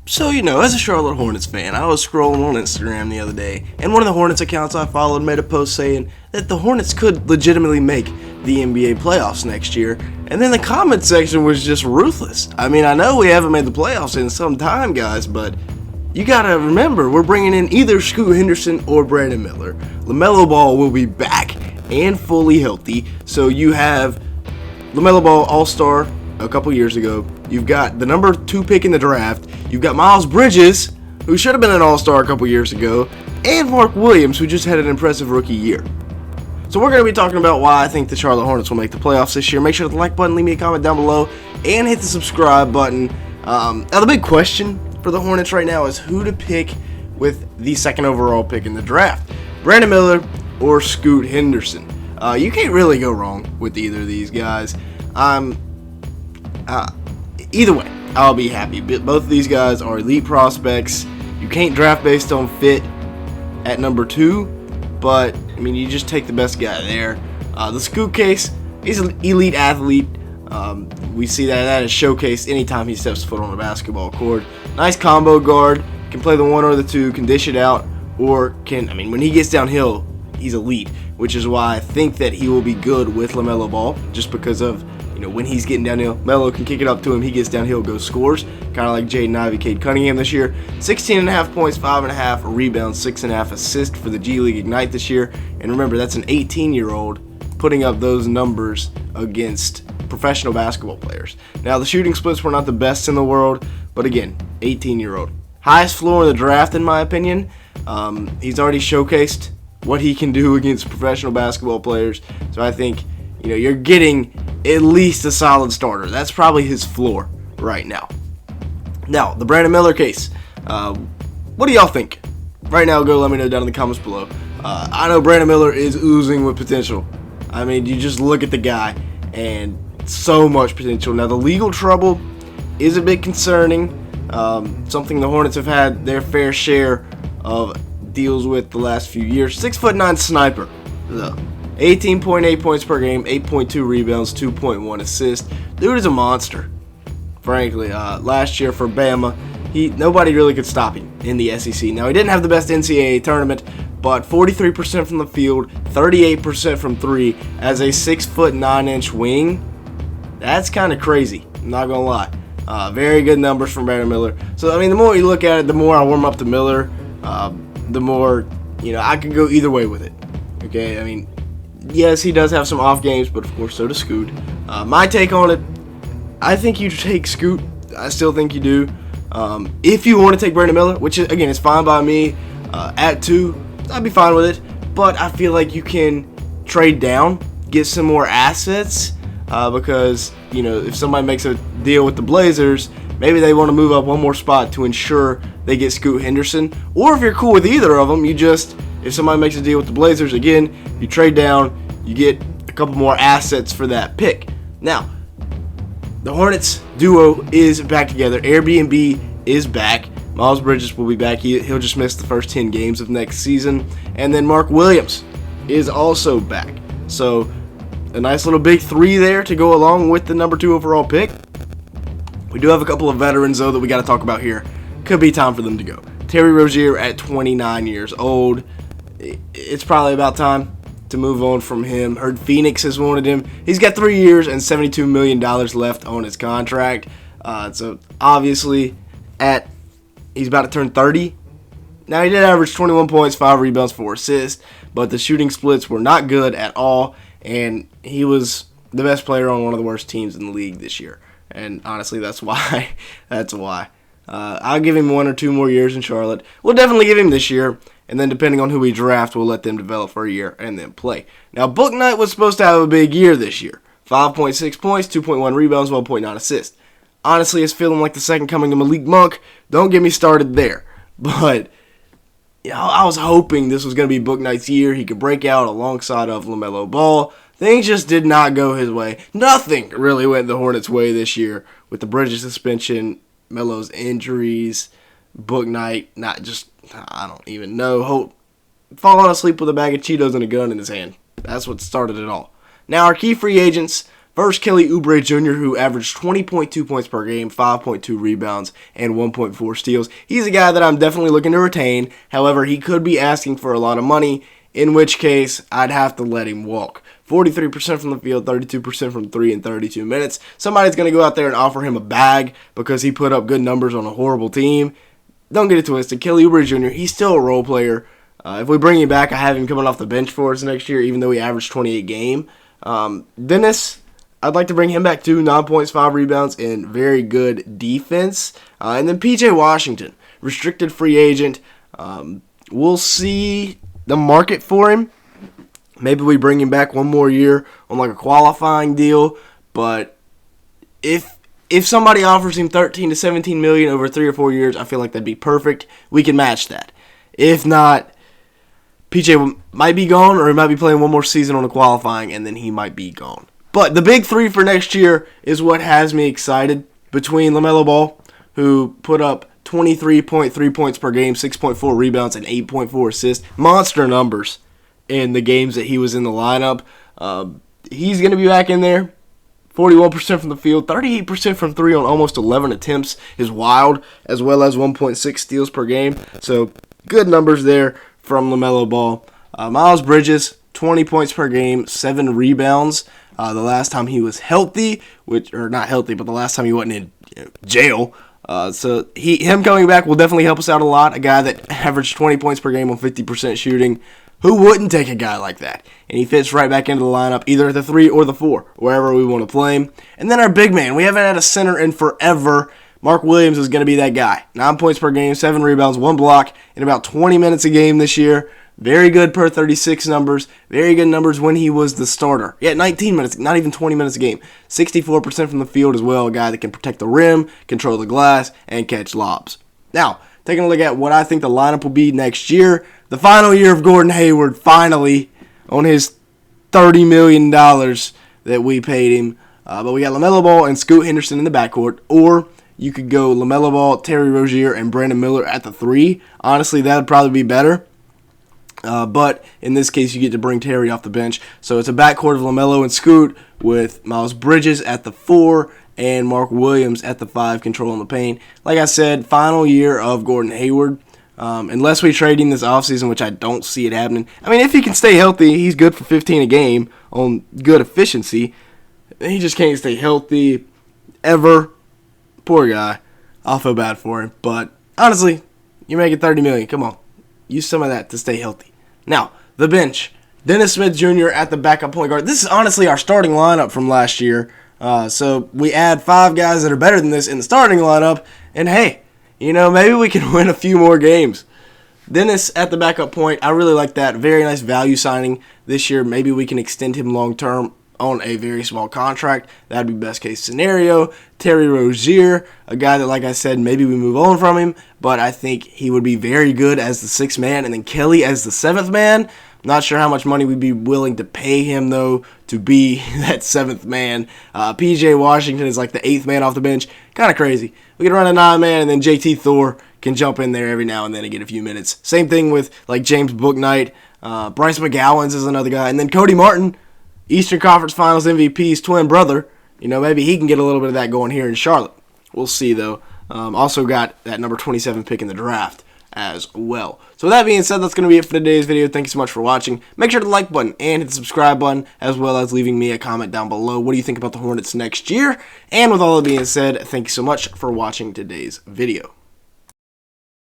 So, as a Charlotte Hornets fan, I was scrolling on Instagram the other day, and one of the Hornets accounts I followed made a post saying that the Hornets could legitimately make the NBA playoffs next year, and then the comment section was just ruthless. I mean, I know we haven't made the playoffs in some time, guys, but you gotta remember, we're bringing in either Scoot Henderson or Brandon Miller. LaMelo Ball will be back and fully healthy, so you have LaMelo Ball All-Star a couple years ago. You've got the number 2 pick in the draft. You've got Miles Bridges, who should have been an All-Star a couple years ago, and Mark Williams, who just had an impressive rookie year. So we're going to be talking about why I think the Charlotte Hornets will make the playoffs this year. Make sure to hit the like button, leave me a comment down below, and hit the subscribe button. Now the big question for the Hornets right now is who to pick with the second overall pick in the draft. Brandon Miller or Scoot Henderson. You can't really go wrong with either of these guys. Either way, I'll be happy. Both of these guys are elite prospects. You can't draft based on fit at number 2, but I mean, you just take the best guy there. The Scoot case, he's an elite athlete. We see that is showcased anytime he steps foot on a basketball court. Nice combo guard, can play the 1 or the 2, can dish it out, or when he gets downhill, he's elite, which is why I think that he will be good with LaMelo Ball, just because of when he's getting downhill, Melo can kick it up to him, he gets downhill, goes scores, kind of like Jaden Ivey, Cade Cunningham this year. 16.5 points, 5.5 rebounds, 6.5 assists for the G League Ignite this year. And remember, that's an 18-year-old putting up those numbers against professional basketball players. Now, the shooting splits were not the best in the world, but again, 18-year-old. Highest floor in the draft, in my opinion. He's already showcased what he can do against professional basketball players. So I think, you're getting at least a solid starter. That's probably his floor right now. Now, the Brandon Miller case. What do y'all think? Right now, go let me know down in the comments below. I know Brandon Miller is oozing with potential. I mean, you just look at the guy, and so much potential. Now, the legal trouble is a bit concerning. Something the Hornets have had their fair share of deals with the last few years. 6'9" sniper, though. 18.8 points per game, 8.2 rebounds, 2.1 assists. Dude is a monster, frankly. Last year for Bama, nobody really could stop him in the SEC. Now, he didn't have the best NCAA tournament, but 43% from the field, 38% from 3 as a 6'9" wing. That's kind of crazy, I'm not going to lie. Very good numbers from Brandon Miller. So, the more you look at it, the more I warm up to Miller, the more, I can go either way with it. Okay, yes, he does have some off games, but of course, so does Scoot. My take on it, I think you take Scoot. I still think you do. If you want to take Brandon Miller, which, again, is fine by me, at 2, I'd be fine with it. But I feel like you can trade down, get some more assets, because, if somebody makes a deal with the Blazers, maybe they want to move up one more spot to ensure they get Scoot Henderson. Or if you're cool with either of them, if somebody makes a deal with the Blazers, again, you trade down, you get a couple more assets for that pick. Now, the Hornets duo is back together. Airbnb is back. Miles Bridges will be back. He'll just miss the first 10 games of next season. And then Mark Williams is also back. So, a nice little big 3 there to go along with the number 2 overall pick. We do have a couple of veterans, though, that we got to talk about here. Could be time for them to go. Terry Rozier at 29 years old. It's probably about time to move on from him. Heard Phoenix has wanted him. He's got 3 years and $72 million left on his contract. So obviously, he's about to turn 30. Now, he did average 21 points, 5 rebounds, 4 assists, but the shooting splits were not good at all, and he was the best player on one of the worst teams in the league this year. And honestly, that's why. I'll give him 1 or 2 more years in Charlotte. We'll definitely give him this year. And then depending on who we draft, we'll let them develop for a year and then play. Now, Book Knight was supposed to have a big year this year. 5.6 points, 2.1 rebounds, 1.9 assists. Honestly, it's feeling like the second coming of Malik Monk. Don't get me started there. But I was hoping this was going to be Book Knight's year. He could break out alongside of LaMelo Ball. Things just did not go his way. Nothing really went the Hornets' way this year with the Bridges suspension, Melo's injuries, Book Knight I don't even know, falling asleep with a bag of Cheetos and a gun in his hand. That's what started it all. Now, our key free agents, First, Kelly Oubre Jr., who averaged 20.2 points per game, 5.2 rebounds, and 1.4 steals. He's a guy that I'm definitely looking to retain. However, he could be asking for a lot of money, in which case I'd have to let him walk. 43% from the field, 32% from 3 in 32 minutes. Somebody's going to go out there and offer him a bag because he put up good numbers on a horrible team. Don't get it twisted. Kelly Oubre Jr., he's still a role player. If we bring him back, I have him coming off the bench for us next year, even though he averaged 28 a game. Dennis, I'd like to bring him back too. 9 points, 5 rebounds, and very good defense. And then PJ Washington, restricted free agent. We'll see the market for him. Maybe we bring him back one more year on like a qualifying deal. But if somebody offers him 13 to 17 million over 3 or 4 years, I feel like that'd be perfect. We can match that. If not, PJ might be gone, or he might be playing one more season on a qualifying, and then he might be gone. But the big three for next year is what has me excited. Between LaMelo Ball, who put up 23.3 points per game, 6.4 rebounds, and 8.4 assists. Monster numbers in the games that he was in the lineup. He's going to be back in there. 41% from the field, 38% from 3 on almost 11 attempts is wild, as well as 1.6 steals per game. So good numbers there from LaMelo Ball. Miles Bridges, 20 points per game, 7 rebounds. The last time he was healthy, or not healthy, but the last time he wasn't in jail. So him coming back will definitely help us out a lot. A guy that averaged 20 points per game on 50% shooting. Who wouldn't take a guy like that? And he fits right back into the lineup, either at the 3 or the 4, wherever we want to play him. And then our big man. We haven't had a center in forever. Mark Williams is going to be that guy. 9 points per game, 7 rebounds, 1 block in about 20 minutes a game this year. Very good per 36 numbers. Very good numbers when he was the starter. Yeah, 19 minutes, not even 20 minutes a game. 64% from the field as well. A guy that can protect the rim, control the glass, and catch lobs. Now, taking a look at what I think the lineup will be next year. The final year of Gordon Hayward, finally, on his $30 million that we paid him. But we got LaMelo Ball and Scoot Henderson in the backcourt. Or you could go LaMelo Ball, Terry Rozier, and Brandon Miller at the 3. Honestly, that would probably be better. But in this case, you get to bring Terry off the bench. So it's a backcourt of LaMelo and Scoot with Miles Bridges at the 4 and Mark Williams at the 5, controlling the paint. Like I said, final year of Gordon Hayward. Unless we trade him this offseason, which I don't see it happening. I mean, if he can stay healthy, he's good for 15 a game on good efficiency. He just can't stay healthy ever. Poor guy. I'll feel bad for him. But honestly, you're making $30 million. Come on. Use some of that to stay healthy. Now, the bench. Dennis Smith Jr. at the backup point guard. This is honestly our starting lineup from last year. So we add 5 guys that are better than this in the starting lineup. And hey, maybe we can win a few more games. Dennis at the backup point. I really like that. Very nice value signing this year. Maybe we can extend him long term on a very small contract. That'd be best case scenario. Terry Rozier, a guy that, like I said, maybe we move on from him, but I think he would be very good as the 6th man. And then Kelly as the 7th man. Not sure how much money we'd be willing to pay him, though, to be that 7th man. PJ Washington is like the 8th man off the bench. Kind of crazy. We could run a 9-man, and then JT Thor can jump in there every now and then and get a few minutes. Same thing with like James Bouknight. Bryce McGowan's is another guy. And then Cody Martin, Eastern Conference Finals MVP's twin brother. Maybe he can get a little bit of that going here in Charlotte. We'll see, though. Also got that number 27 pick in the draft as well. So with that being said, that's going to be it for today's video. Thank you so much for watching. Make sure to like button and hit the subscribe button, as well as leaving me a comment down below. What do you think about the Hornets next year? And with all that being said, thank you so much for watching today's video.